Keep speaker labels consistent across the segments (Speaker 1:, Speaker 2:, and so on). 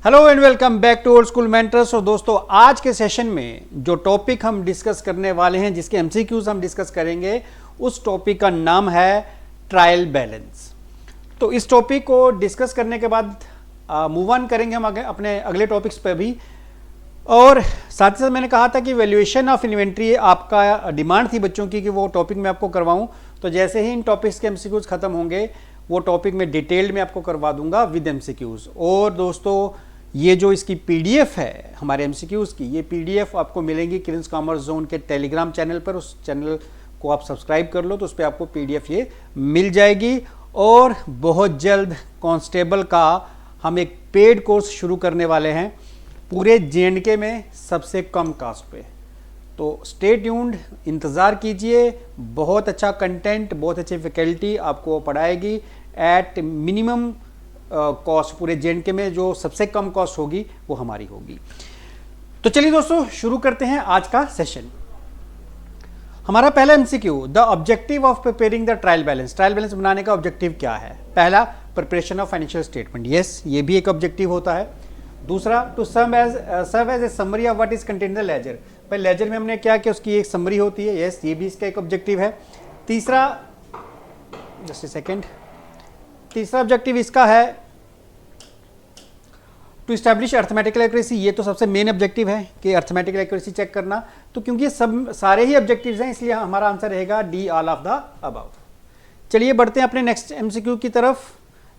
Speaker 1: Hello and welcome back to old school mentors. और दोस्तों, आज के सेशन में जो टॉपिक हम डिस्कस करने वाले हैं, जिसके एमसीक्यूज हम डिस्कस करेंगे, उस टॉपिक का नाम है ट्रायल बैलेंस। तो इस टॉपिक को डिस्कस करने के बाद मूव ऑन करेंगे हम अपने अगले टॉपिक्स पे भी। और साथ ही साथ मैंने कहा था कि वैल्यूएशन ऑफ इन्वेंट्री आपका डिमांड थी बच्चों की कि वो टॉपिक मैं आपको करवाऊं। तो जैसे ही इन टॉपिक्स के एमसीक्यूज खत्म होंगे, वो टॉपिक में डिटेल्ड में आपको करवा दूंगा विद एमसीक्यूज। और दोस्तों, ये जो इसकी पीडीएफ है हमारे एमसीक्यूज की, ये पीडीएफ आपको मिलेंगी किरिंस कॉमर्स जोन के टेलीग्राम चैनल पर। उस चैनल को आप सब्सक्राइब कर लो तो उस पर आपको पीडीएफ ये मिल जाएगी। और बहुत जल्द कांस्टेबल का हम एक पेड कोर्स शुरू करने वाले हैं पूरे जेएंडके में सबसे कम कास्ट पे। तो स्टे ट्यून्ड, इंतज़ार कीजिए। बहुत अच्छा कंटेंट, बहुत अच्छी फैकल्टी आपको पढ़ाएगी एट मिनिमम कॉस्ट। पूरे जेएंडके में जो सबसे कम कॉस्ट होगी वो हमारी होगी। तो चलिए दोस्तों, शुरू करते हैं आज का सेशन। हमारा पहला MCQ, the objective of preparing the trial balance. Trial balance बनाने का ऑब्जेक्टिव क्या है? पहला, preparation of financial statement. Yes, ये भी एक ऑब्जेक्टिव होता है। दूसरा, to serve as a summary of what is content the ledger. भाई लेजर में हमने क्या किया, उसकी एक समरी होती है। यस, ये भी इसका एक ऑब्जेक्टिव है। तीसरा, जस्ट ए सेकेंड, तीसरा ऑब्जेक्टिव इसका है टू इस्टेब्लिश अर्थमेटिकल एक्यूरेसी। ये तो सबसे मेन ऑब्जेक्टिव है कि अर्थमेटिकल एक्यूरेसी चेक करना। तो क्योंकि ये सब सारे ही ऑब्जेक्टिव्स हैं, इसलिए हमारा आंसर रहेगा D, all of the above. चलिए बढ़ते हैं अपने नेक्स्ट एमसीक्यू की तरफ।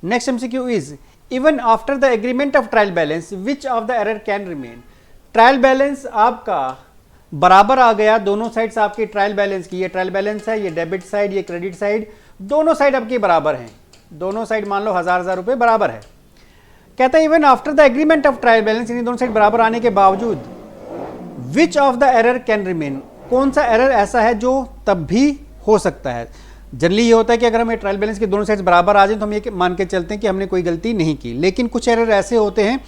Speaker 1: Next MCQ is, even after the agreement of trial balance which of the error can remain. Trial balance आपका बराबर आ गया, दोनों साइड्स आपकी ट्रायल बैलेंस की, ये ट्रायल बैलेंस है, ये डेबिट साइड, ये क्रेडिट साइड, दोनों साइड आपकी बराबर हैं। दोनों साइड मान लो 1000 रुपए बराबर है। कहता है even after the agreement of trial balance, यानी दोनों साइड बराबर आने के बावजूद, विच of the error can remain, कौन सा एरर ऐसा है जो तब भी हो सकता है। जनरली ये होता है कि अगर हमें ट्रायल बैलेंस के दोनों साइड्स बराबर आ जाए तो हम ये मान के चलते हैं कि हमने कोई गलती नहीं की। लेकिन कुछ एरर ऐसे होते हैं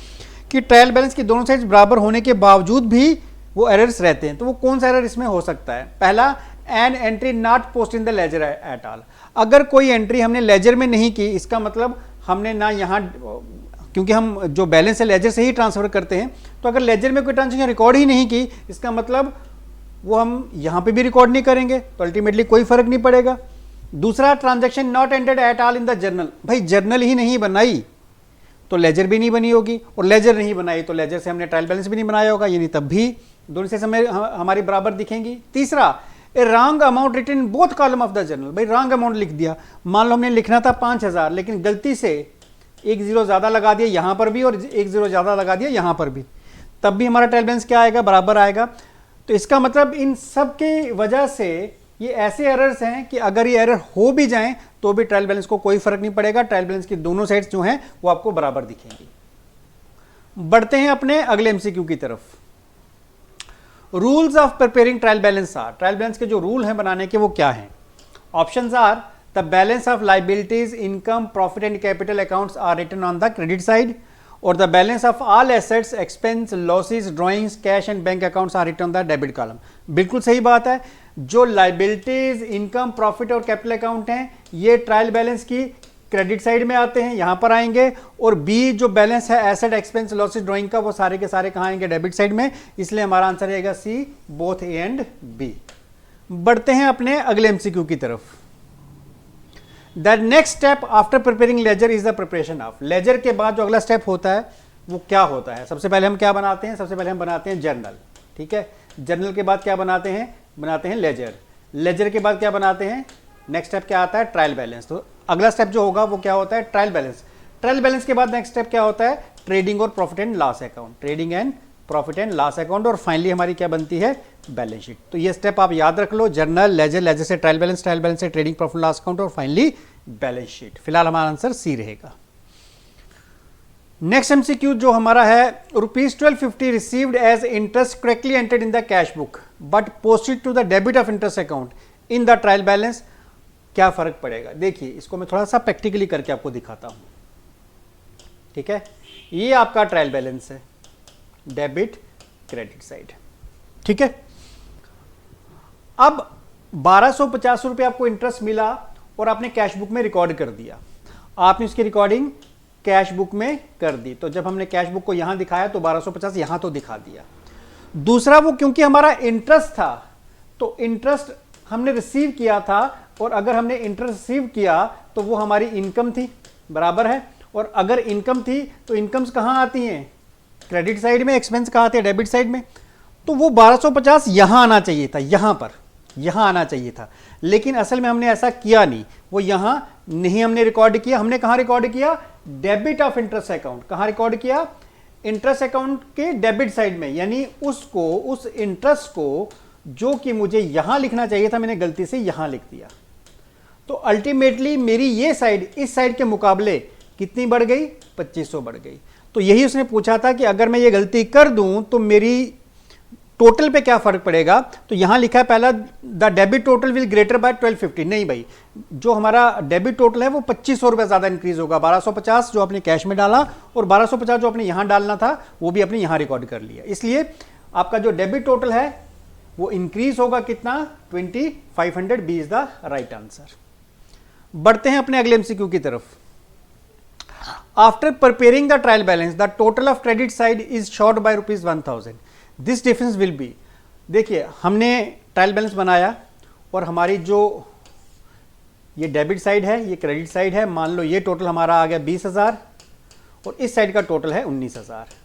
Speaker 1: कि ट्रायल बैलेंस की दोनों साइड्स बराबर होने के बावजूद भी वो एरर्स रहते हैं। तो वो कौन सा एरर इसमें हो सकता है? पहला, an entry not post in the ledger at all. अगर कोई एंट्री हमने लेजर में नहीं की, इसका मतलब हमने ना यहाँ, क्योंकि हम जो बैलेंस है लेजर से ही ट्रांसफर करते हैं, तो अगर लेजर में कोई ट्रांजेक्शन रिकॉर्ड ही नहीं की, इसका मतलब वो हम यहाँ पे भी रिकॉर्ड नहीं करेंगे, तो अल्टीमेटली कोई फर्क नहीं पड़ेगा। दूसरा, transaction not entered at all in the journal. भाई जर्नल ही नहीं बनाई तो लेजर भी नहीं बनी होगी, और लेजर नहीं बनाई तो लेजर से हमने ट्रायल बैलेंस भी नहीं बनाया होगा, यानी तब भी दोनों से समय हमारी बराबर दिखेंगी। तीसरा, a wrong amount written in both column of the journal. भाई रॉन्ग अमाउंट लिख दिया, मान लो हमने लिखना था 5000, लेकिन गलती से एक जीरो ज्यादा लगा दिया यहां पर भी और एक जीरो ज्यादा लगा दिया यहां पर भी, तब भी हमारा ट्रायल बैलेंस क्या आएगा? बराबर आएगा। तो इसका मतलब इन सब की वजह से ये ऐसे एरर्स हैं कि अगर ये एरर हो भी जाएं तो भी ट्रायल बैलेंस को कोई फर्क नहीं पड़ेगा। ट्रायल बैलेंस की दोनों साइड्स जो हैं वो आपको बराबर दिखेंगी। बढ़ते हैं अपने अगले एमसीक्यू की तरफ। Rules of preparing trial balance are. Trial balance के जो रूल हैं बनाने के वो क्या हैं? Options are, the balance of liabilities, income, profit and capital accounts are written on the credit side, और the balance of all assets, expense, losses, drawings, cash and bank accounts are written on the debit column. बिल्कुल सही बात है। जो liabilities, income, profit और capital account हैं, ये trial balance की क्रेडिट साइड में आते हैं, यहां पर आएंगे। और बी जो बैलेंस है एसेट, एक्सपेंस, लॉसेस, ड्राइंग का, वो सारे के सारे कहां आएंगे? डेबिट साइड में। इसलिए हमारा आंसर रहेगा C, both A and B. बढ़ते हैं अपने अगले एमसीक्यू की तरफ। The next step after preparing ledger is the preparation of. Ledger के बाद जो अगला स्टेप होता है वो क्या होता है? सबसे पहले हम क्या बनाते हैं? सबसे पहले हम बनाते हैं जर्नल। ठीक है, जर्नल के बाद क्या बनाते हैं? बनाते हैं लेजर। लेजर के बाद क्या बनाते हैं? नेक्स्ट स्टेप क्या आता है? Trial balance. तो अगला स्टेप जो होगा वो क्या होता है? Trial balance. ट्रायल बैलेंस के बाद नेक्स्ट स्टेप क्या होता है? ट्रेडिंग और profit and loss account. Trading and profit and loss account, और फाइनली हमारी क्या बनती है? Balance sheet. तो ये स्टेप आप याद रख लो, जर्नल, लेजर, लेजर से ट्रायल बैलेंस, ट्रायल बैलेंस से ट्रेडिंग, प्रॉफिट, लॉस अकाउंट, और फाइनली बैलेंस शीट। फिलहाल हमारा आंसर सी रहेगा। नेक्स्ट एमसीक्यू जो हमारा है, ₹1250 received as interest correctly entered in the cash book but posted to the debit of interest account in the trial balance, क्या फर्क पड़ेगा? देखिए, इसको मैं थोड़ा सा प्रैक्टिकली करके आपको दिखाता हूं। ठीक है, ये आपका ट्रायल बैलेंस है, डेबिट क्रेडिट साइड। ठीक है, अब 1250 रुपये आपको इंटरेस्ट मिला और आपने कैश बुक में रिकॉर्ड कर दिया। आपने उसकी रिकॉर्डिंग कैश बुक में कर दी। तो जब हमने कैश बुक को यहां दिखाया तो 1250 यहां तो दिखा दिया। दूसरा, वो क्योंकि हमारा इंटरेस्ट था तो इंटरेस्ट हमने रिसीव किया था, और अगर हमने इंटरेस्ट रिसीव किया तो वो हमारी इनकम थी, बराबर है। और अगर इनकम थी तो इनकम्स कहां आती हैं? क्रेडिट साइड में। एक्सपेंस कहां आते हैं? डेबिट साइड में। तो वो 1250 यहां आना चाहिए था, यहां पर, यहां आना चाहिए था, लेकिन असल में हमने ऐसा किया नहीं। वो यहां नहीं हमने रिकॉर्ड किया। हमने कहां रिकॉर्ड किया? Debit of interest account. कहां रिकॉर्ड किया? इंटरेस्ट अकाउंट के डेबिट साइड में, यानी उसको, उस इंटरेस्ट को जो कि मुझे यहां लिखना चाहिए था, मैंने गलती से यहां लिख दिया। तो अल्टीमेटली मेरी ये साइड इस साइड के मुकाबले कितनी बढ़ गई? 2500 बढ़ गई। तो यही उसने पूछा था कि अगर मैं ये गलती कर दूं तो मेरी टोटल पे क्या फर्क पड़ेगा। तो यहां लिखा है पहला, the debit total will greater by 1250। नहीं भाई, जो हमारा डेबिट टोटल है वो 2500 रुपए ज्यादा इंक्रीज होगा। 1250 जो आपने कैश में डाला और 1250 जो आपने यहां डालना था वो भी आपने यहां रिकॉर्ड कर लिया। इसलिए आपका जो डेबिट टोटल है वो इंक्रीज होगा कितना? 2500 B is the right answer. बढ़ते हैं अपने अगले एमसीक्यू की तरफ। After preparing the trial balance the total of credit side is short by ₹1000। This difference will be. देखिए, हमने ट्रायल बैलेंस बनाया और हमारी जो ये डेबिट साइड है, ये क्रेडिट साइड है। मान लो ये टोटल हमारा आ गया 20,000 और इस साइड का टोटल है 19,000।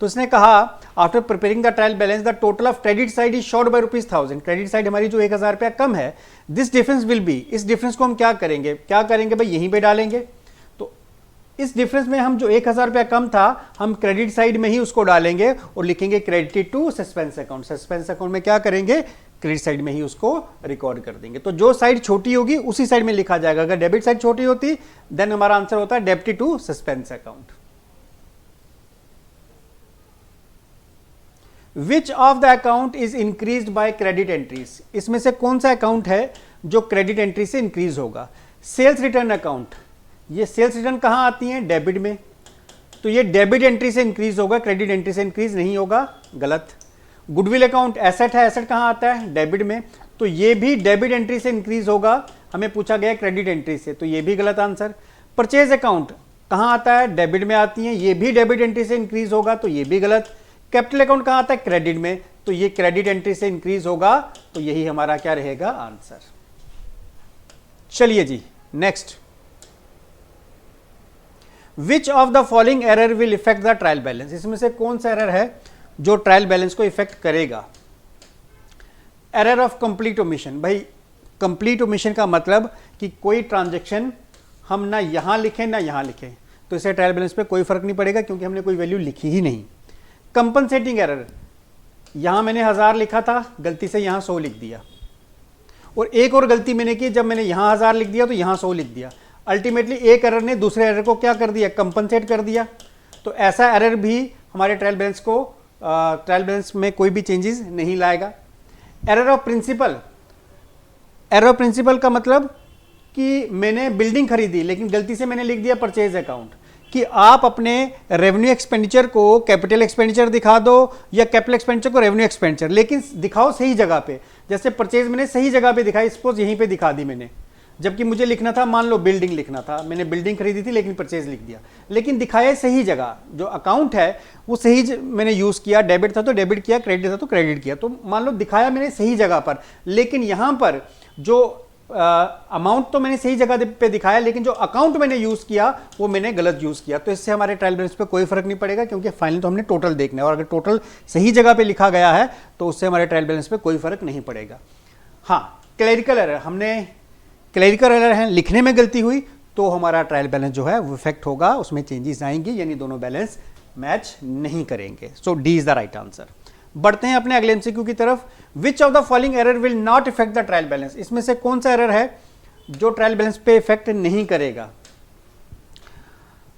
Speaker 1: तो इसने कहा after preparing the trial balance the total of credit side is short by ₹1000। Credit side हमारी जो 1000 रुपया कम है, दिस डिफरेंस विल बी। इस डिफरेंस को हम क्या करेंगे? भाई यहीं पे डालेंगे। तो इस डिफरेंस में हम जो 1000 रुपया कम था, हम क्रेडिट साइड में ही उसको डालेंगे और लिखेंगे credit to suspense account. Suspense account में क्या करेंगे? क्रेडिट साइड में ही उसको रिकॉर्ड कर देंगे। तो जो साइड छोटी होगी उसी साइड में लिखा जाएगा। अगर डेबिट साइड छोटी होती देन हमारा आंसर होता है debit to suspense account. Which of the account is increased by credit entries. इसमें से कौन सा अकाउंट है जो क्रेडिट एंट्री से इंक्रीज होगा? Sales return account. ये सेल्स रिटर्न कहां आती है? डेबिट में। तो ये डेबिट एंट्री से इंक्रीज होगा, क्रेडिट एंट्री से इंक्रीज नहीं होगा, गलत। गुडविल अकाउंट एसेट है, एसेट कहां आता है? डेबिट में। तो ये भी डेबिट एंट्री से इंक्रीज होगा, हमें पूछा गया क्रेडिट एंट्री से, तो ये भी गलत आंसर। परचेज अकाउंट कहां आता है? डेबिट में आती है, ये भी डेबिट एंट्री से इंक्रीज होगा, तो ये भी गलत। कैपिटल अकाउंट कहां आता है? क्रेडिट में, तो ये क्रेडिट एंट्री से इंक्रीज होगा, तो यही हमारा क्या रहेगा? आंसर। चलिए जी, next. Which of the following error will effect the trial balance. इसमें से कौन सा एरर है जो ट्रायल बैलेंस को इफेक्ट करेगा? Error of complete omission. भाई कंप्लीट ओमिशन का मतलब कि कोई ट्रांजैक्शन हम ना यहां लिखें ना यहां लिखें, तो इससे ट्रायल बैलेंस पे कोई फर्क नहीं पड़ेगा क्योंकि हमने कोई वैल्यू लिखी ही नहीं। कंपनसेटिंग एरर, यहां मैंने 1000 लिखा था, गलती से यहां 100 लिख दिया। और एक और गलती मैंने की, जब मैंने यहां 1000 लिख दिया तो यहां 100 लिख दिया। अल्टीमेटली एक एरर ने दूसरे एरर को क्या कर दिया? कंपनसेट कर दिया। तो ऐसा एरर भी हमारे ट्रायल बैलेंस में कोई भी चेंजेस नहीं लाएगा। Error of principle. Error of principle का मतलब कि मैंने बिल्डिंग खरीदी लेकिन गलती से मैंने लिख दिया परचेज अकाउंट। कि आप अपने रेवेन्यू एक्सपेंडिचर को कैपिटल एक्सपेंडिचर दिखा दो या कैपिटल एक्सपेंडिचर को रेवेन्यू एक्सपेंडिचर, लेकिन दिखाओ सही जगह पे। जैसे परचेज मैंने सही जगह पे दिखाई, सपोज यहीं पे दिखा दी मैंने, जबकि मुझे लिखना था, मान लो बिल्डिंग लिखना था, मैंने बिल्डिंग खरीदी थी लेकिन परचेज लिख दिया, लेकिन दिखाया सही जगह। जो अकाउंट है वो सही मैंने यूज किया, डेबिट था तो डेबिट किया, क्रेडिट था तो क्रेडिट किया, तो मान लो दिखाया मैंने सही जगह पर, लेकिन यहां पर जो अमाउंट तो मैंने सही जगह पे दिखाया लेकिन जो अकाउंट मैंने यूज किया वो मैंने गलत यूज किया। तो इससे हमारे ट्रायल बैलेंस पे कोई फर्क नहीं पड़ेगा क्योंकि फाइनल तो हमने टोटल देखना है, और अगर टोटल सही जगह पे लिखा गया है तो उससे हमारे ट्रायल बैलेंस पे कोई फर्क नहीं पड़ेगा। हाँ, क्लरिकल एरर, हमने क्लरिकल एरर है, लिखने में गलती हुई तो हमारा ट्रायल बैलेंस जो है वो इफेक्ट होगा, उसमें चेंजेस आएंगे, यानी दोनों बैलेंस मैच नहीं करेंगे। So D is the right answer. बढ़ते हैं अपने अगले एमसीक्यू की तरफ। Which of the following error will not effect the trial balance. इसमें से कौन सा एरर है जो ट्रायल बैलेंस पे इफेक्ट नहीं करेगा?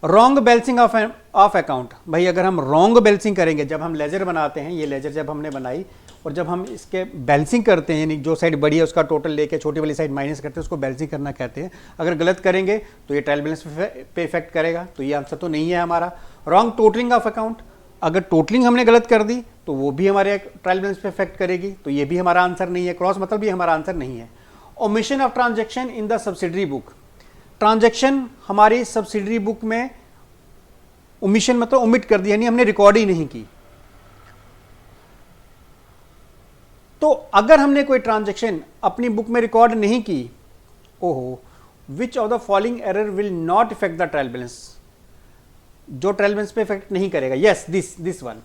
Speaker 1: Wrong balancing of account. भाई अगर हम रॉन्ग बैलेंसिंग करेंगे, जब हम लेजर बनाते हैं, ये लेजर जब हमने बनाई और जब हम इसके बैलेंसिंग करते हैं, यानी जो साइड बड़ी है उसका टोटल लेके छोटी वाली साइड माइनस करते हैं, उसको बैलेंसिंग करना कहते हैं। अगर गलत करेंगे तो ये ट्रायल बैलेंस पे इफेक्ट करेगा, तो ये आंसर तो नहीं है हमारा। रॉन्ग टोटलिंग ऑफ अकाउंट, अगर टोटलिंग हमने गलत कर दी तो वो भी हमारे ट्रायल बैलेंस पे इफेक्ट करेगी, तो ये भी हमारा आंसर नहीं है। क्रॉस मतलब भी हमारा आंसर नहीं है। Omission of transaction in the subsidiary book. Transaction हमारी सब्सिडरी बुक में ओमिशन मतलब ओमिट कर दिया, यानी हमने रिकॉर्ड ही नहीं की। तो अगर हमने कोई ट्रांजैक्शन अपनी बुक में रिकॉर्ड नहीं की, ओहो, विच of the following error will not effect the trial balance, जो ट्रायल बैलेंस पे इफेक्ट नहीं करेगा, यस दिस वन।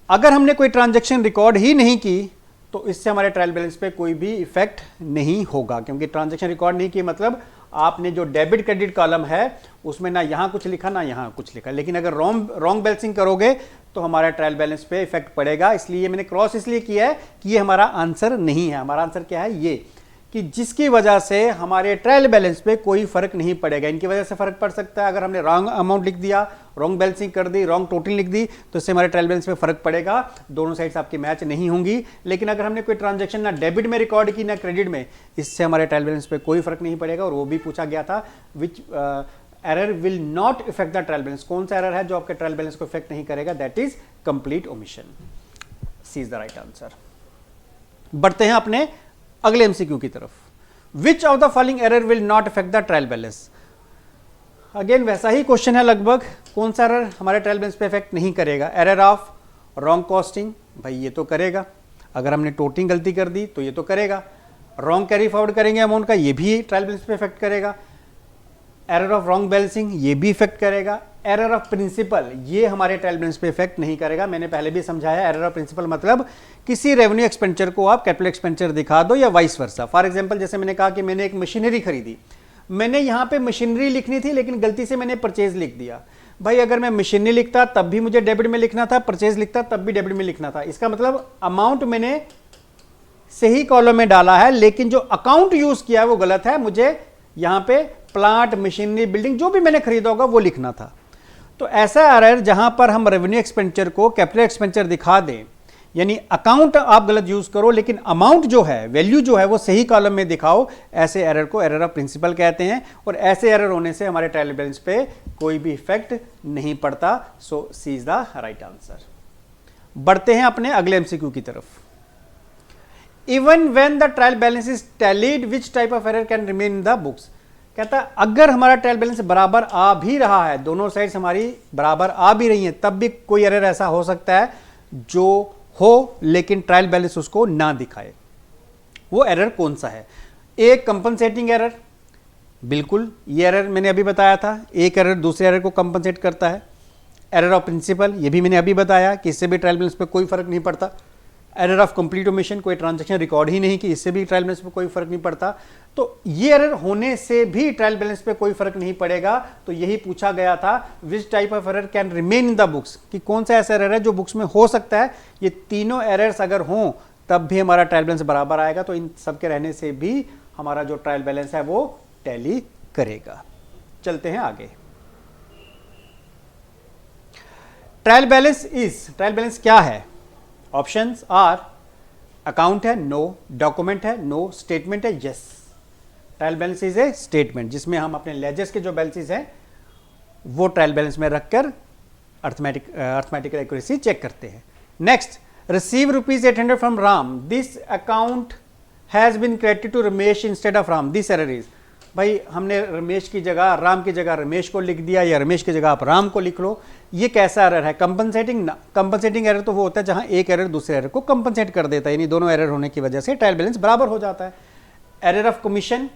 Speaker 1: अगर हमने कोई ट्रांजैक्शन रिकॉर्ड ही नहीं की तो इससे हमारे ट्रायल बैलेंस पे कोई भी इफेक्ट नहीं होगा, क्योंकि ट्रांजैक्शन रिकॉर्ड नहीं की मतलब आपने जो डेबिट क्रेडिट कॉलम है उसमें ना यहां कुछ लिखा ना यहां कुछ लिखा। लेकिन अगर रॉन्ग बैलेंसिंग करोगे तो हमारा ट्रायल बैलेंस पे इफेक्ट पड़ेगा। इसलिए मैंने क्रॉस इसलिए किया है कि ये हमारा आंसर नहीं है। हमारा आंसर क्या है, ये कि जिसकी वजह से हमारे ट्रायल बैलेंस पे कोई फर्क नहीं पड़ेगा। इनकी वजह से फर्क पड़ सकता है, अगर हमने रॉन्ग अमाउंट लिख दिया, रॉन्ग बैलेंसिंग कर दी, रॉन्ग टोटल लिख दी, तो इससे हमारे ट्रायल बैलेंस पे फर्क पड़ेगा, दोनों साइड्स आपकी मैच नहीं होंगी। लेकिन अगर हमने कोई ट्रांजैक्शन ना डेबिट में रिकॉर्ड की ना क्रेडिट में, इससे हमारे ट्रायल बैलेंस पे कोई फर्क नहीं पड़ेगा। और वो भी पूछा गया था which error will not effect the trial balance, कौन सा एरर है जो आपके ट्रायल बैलेंस को इफेक्ट नहीं करेगा, that is complete omission. C is the right answer. बढ़ते हैं अपने अगले एमसीक्यू की तरफ। Which of the following error will not affect the trial balance? Again वैसा ही क्वेश्चन है लगभग, कौन सा एरर हमारे ट्रायल बैलेंस पे इफेक्ट नहीं करेगा। एरर ऑफ रॉन्ग कॉस्टिंग, भाई ये तो करेगा। अगर हमने टोटिंग गलती कर दी तो ये तो करेगा। रॉन्ग कैरी फॉरवर्ड करेंगे अमाउंट का, ये भी ट्रायल बैलेंस पे इफेक्ट करेगा। एरर ऑफ रॉन्ग बैलेंसिंग, ये भी इफेक्ट करेगा। एरर ऑफ प्रिंसिपल, ये हमारे ट्रायल बैलेंस पे इफेक्ट नहीं करेगा। मैंने पहले भी समझाया, एरर ऑफ प्रिंसिपल मतलब किसी रेवेन्यू एक्सपेंडिचर को आप कैपिटल एक्सपेंडिचर दिखा दो या वाइस वर्सा। फॉर एग्जांपल जैसे मैंने कहा कि मैंने एक मशीनरी खरीदी, मैंने यहाँ पे मशीनरी लिखनी थी लेकिन गलती से मैंने परचेज लिख दिया। भाई अगर मैं मशीनरी लिखता तब भी मुझे डेबिट में लिखना था, परचेज लिखता तब भी डेबिट में लिखना था। इसका मतलब अमाउंट मैंने सही कॉलम में डाला है, लेकिन जो अकाउंट यूज किया है वो गलत है। मुझे यहाँ पे प्लांट, मशीनरी, बिल्डिंग जो भी मैंने खरीदा होगा वो लिखना था। तो ऐसा एरर जहां पर हम रेवेन्यू एक्सपेंडिचर को कैपिटल एक्सपेंडिचर दिखा दें, यानी अकाउंट आप गलत यूज करो लेकिन अमाउंट जो है, वैल्यू जो है वो सही कॉलम में दिखाओ, ऐसे एरर को एरर ऑफ प्रिंसिपल कहते हैं। और ऐसे एरर होने से हमारे ट्रायल बैलेंस पे कोई भी इफेक्ट नहीं पड़ता। सो सी इज द राइट आंसर। बढ़ते हैं अपने अगले एमसीक्यू की तरफ। Even when the trial balance is tallied, which type of error can remain in the books. कहता है अगर हमारा ट्रायल बैलेंस बराबर आ भी रहा है, दोनों साइड्स हमारी बराबर आ भी रही हैं, तब भी कोई एरर ऐसा हो सकता है जो हो लेकिन ट्रायल बैलेंस उसको ना दिखाए। वो एरर कौन सा है? एक कंपनसेटिंग एरर, बिल्कुल ये एरर मैंने अभी बताया था, एक एरर दूसरे एरर को कंपनसेट करता है। एरर ऑफ प्रिंसिपल, ये भी मैंने अभी बताया कि इससे भी ट्रायल बैलेंस पे कोई फर्क नहीं पड़ता। एरर ऑफ कंप्लीट ओमिशन, कोई ट्रांजैक्शन रिकॉर्ड ही नहीं कि, इससे भी ट्रायल बैलेंस पे कोई फर्क नहीं पड़ता। तो ये एरर होने से भी ट्रायल बैलेंस पे कोई फर्क नहीं पड़ेगा। तो यही पूछा गया था, which type of error can remain in the books, कि कौन सा ऐसा एरर है जो बुक्स में हो सकता है। ये तीनों एरर्स अगर हों तब भी हमारा ट्रायल बैलेंस बराबर आएगा। तो इन सब के रहने से भी हमारा जो ट्रायल बैलेंस है वो टैली करेगा। चलते हैं आगे। ट्रायल बैलेंस क्या है? ऑप्शंस आर अकाउंट है, नो, डॉक्यूमेंट है, नो, स्टेटमेंट है, yes. Trial balance is a statement जिसमें हम अपने लेजर्स के जो बैलेंसेस हैं वो ट्रायल बैलेंस में रखकर अर्थमेटिकल एक्यूरेसी चेक करते हैं। Next, receive ₹800 from Ram, this account has been credited to Ramesh instead of Ram, this error is. भाई हमने रमेश की जगह, राम की जगह रमेश को लिख दिया, या रमेश की जगह आप राम को लिख लो। ये कैसा एरर है? कंपनसेटिंग एरर तो वो होता है जहां एक एरर दूसरे एरर को कंपनसेट कर देता है, यानी दोनों एरर होने की वजह से ट्रायल बैलेंस बराबर हो जाता है। एरर ऑफ कमीशन,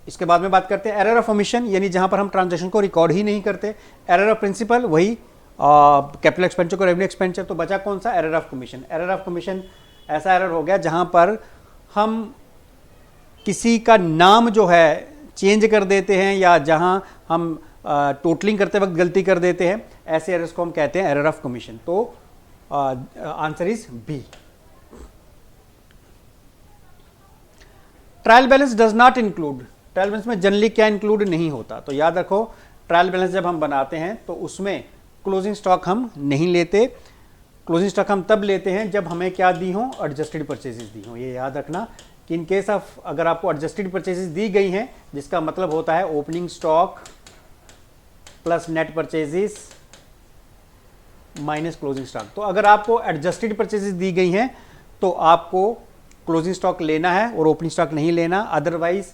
Speaker 1: इसके बाद में बात करते हैं। एरर ऑफ ओमिशन, यानी जहां पर हम ट्रांजैक्शन को रिकॉर्ड ही नहीं करते। एरर ऑफ प्रिंसिपल, वही कैपिटल एक्सपेंडिचर को रेवेन्यू एक्सपेंडिचर। तो बचा कौन सा? Error of commission. Error of commission ऐसा एरर हो गया जहां पर हम किसी का नाम जो है चेंज कर देते हैं, या जहां हम टोटलिंग करते वक्त गलती कर देते हैं, ऐसे एरर्स को हम कहते हैं एरर ऑफ कमीशन। तो answer is B. Trial balance does not include, trial balance में जनरली क्या इंक्लूड नहीं होता? तो याद रखो, ट्रायल बैलेंस जब हम बनाते हैं तो उसमें क्लोजिंग स्टॉक हम नहीं लेते। क्लोजिंग स्टॉक हम तब लेते हैं जब हमें क्या दी हो? एडजस्टेड परचेजेस दी हो। ये याद रखना कि इन केस ऑफ अगर आपको एडजस्टेड परचेजेस दी गई हैं, जिसका मतलब होता है opening stock plus net purchases minus closing stock. तो अगर आपको एडजस्टेड परचेजेस दी गई हैं तो आपको क्लोजिंग स्टॉक लेना है और ओपनिंग स्टॉक नहीं लेना। अदरवाइज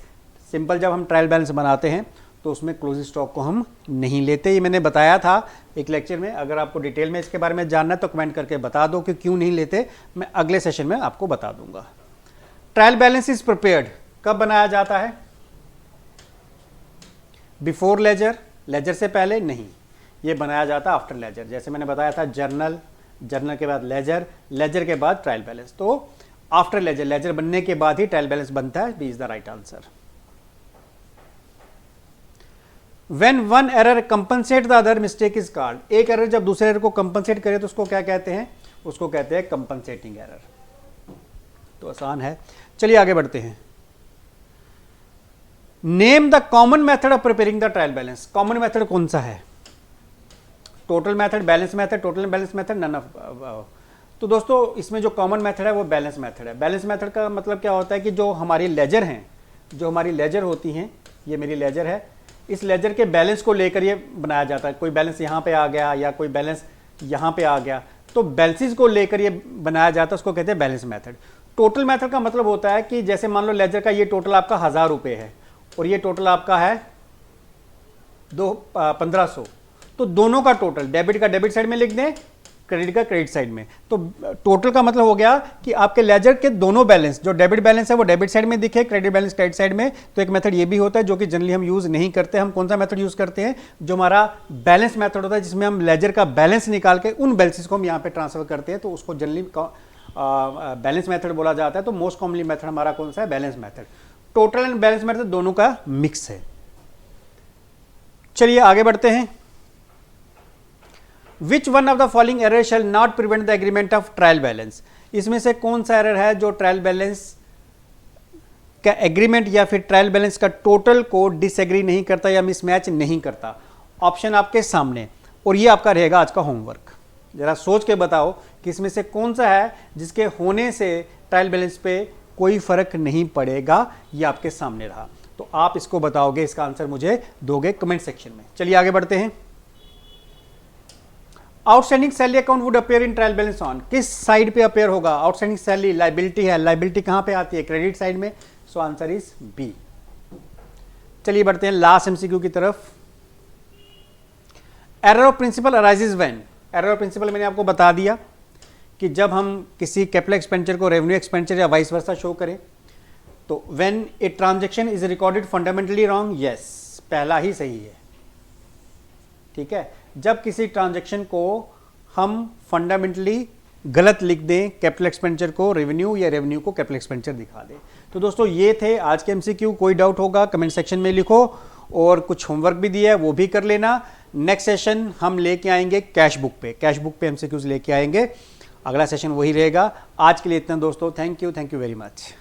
Speaker 1: सिंपल जब हम ट्रायल बैलेंस बनाते हैं तो उसमें क्लोजिंग स्टॉक को हम नहीं लेते। ये मैंने बताया था एक लेक्चर में, अगर आपको डिटेल में इसके बारे में जानना है तो कमेंट करके बता दो कि क्यों नहीं लेते, मैं अगले सेशन में आपको बता दूंगा। ट्रायल बैलेंस इज प्रिपेयर्ड कब बनाया जाता है? बिफोर लेजर, लेजर से पहले नहीं, ये बनाया जाता है आफ्टर लेजर। जैसे मैंने बताया था जर्नल, जर्नल के बाद लेजर, लेजर के बाद ट्रायल बैलेंस, तो आफ्टर लेजर, लेजर बनने के बाद ही ट्रायल बैलेंस बनता है। B is the right answer. When one error compensate the other mistake is called, एक एरर जब दूसरे एरर को कंपनसेट करे तो उसको क्या कहते हैं? उसको कहते हैं कंपनसेटिंग एरर। तो आसान है, चलिए आगे बढ़ते हैं। Name the common method of preparing the trial balance. Common method कौन सा है? Total method, balance method, total balance method, none of. तो दोस्तों इसमें जो कॉमन मेथड है वो बैलेंस मेथड है। बैलेंस मेथड का मतलब क्या होता है कि जो हमारी लेजर हैं, जो हमारी लेजर होती हैं, ये मेरी लेजर है, इस लेजर के बैलेंस को लेकर ये बनाया जाता है। कोई बैलेंस यहाँ पे आ गया या कोई बैलेंस यहाँ पे आ गया, तो बैलेंसेस को लेकर ये बनाया जाता है, उसको कहते हैं बैलेंस मेथड। टोटल मेथड का मतलब होता है कि जैसे मान लो लेजर का ये टोटल आपका 1000 रुपये है और ये टोटल आपका है 1500, तो दोनों का टोटल, डेबिट का डेबिट साइड में लिख दें, क्रेडिट का क्रेडिट साइड में। तो टोटल का मतलब हो गया कि आपके लेजर के दोनों बैलेंस, जो डेबिट बैलेंस है वो डेबिट साइड में दिखे, क्रेडिट बैलेंस क्रेडिट साइड में। तो एक मेथड ये भी होता है जो कि जनरली हम यूज नहीं करते। हम कौन सा मेथड यूज करते हैं? जो हमारा बैलेंस मेथड होता है, जिसमें हम लेजर का बैलेंस निकाल के उन बैलेंसेस को हम यहाँ पे ट्रांसफर करते हैं, तो उसको जनरली बैलेंस मेथड बोला जाता है। तो मोस्ट कॉमनली मेथड हमारा कौन सा है? Balance method. Total and balance method दोनों का मिक्स है। चलिए आगे बढ़ते हैं। Which one of the following error shall not prevent the agreement of trial balance? इसमें से कौन सा एरर है जो ट्रायल बैलेंस का एग्रीमेंट या फिर ट्रायल बैलेंस का टोटल को डिसएग्री नहीं करता या मिसमैच नहीं करता? ऑप्शन आपके सामने, और ये आपका रहेगा आज का होमवर्क। जरा सोच के बताओ कि इसमें से कौन सा है जिसके होने से ट्रायल बैलेंस पे कोई फर्क नहीं पड़ेगा। ये आपके सामने रहा, तो आप इसको बताओगे, इसका आंसर मुझे दोगे कमेंट सेक्शन में। चलिए आगे बढ़ते हैं। Outstanding salary account would appear in trial balance on, किस साइड पे अपेयर होगा? आउटस्टैंडिंग सैलरी लायबिलिटी है, लायबिलिटी कहां पे आती है? क्रेडिट साइड में। So answer is B. चलिए बढ़ते हैं लास्ट एमसीक्यू की तरफ। Error of principle arises when. Error of principle मैंने आपको बता दिया कि जब हम किसी कैपिटल एक्सपेंडिचर को रेवेन्यू एक्सपेंडिचर या वाइस वर्सा शो करें, तो when a transaction is recorded fundamentally wrong, yes, पहला ही सही है, ठीक है। जब किसी ट्रांजैक्शन को हम फंडामेंटली गलत लिख दें, कैपिटल एक्सपेंडिचर को रेवेन्यू या रेवेन्यू को कैपिटल एक्सपेंडिचर दिखा दें। तो दोस्तों ये थे आज के एमसीक्यू। कोई डाउट होगा कमेंट सेक्शन में लिखो, और कुछ होमवर्क भी दिया है वो भी कर लेना। नेक्स्ट सेशन हम लेके आएंगे कैश बुक पे, कैश बुक पे एमसीक्यूज लेके आएंगे। अगला सेशन वही रहेगा। आज के लिए इतना दोस्तों, थैंक यू वेरी मच।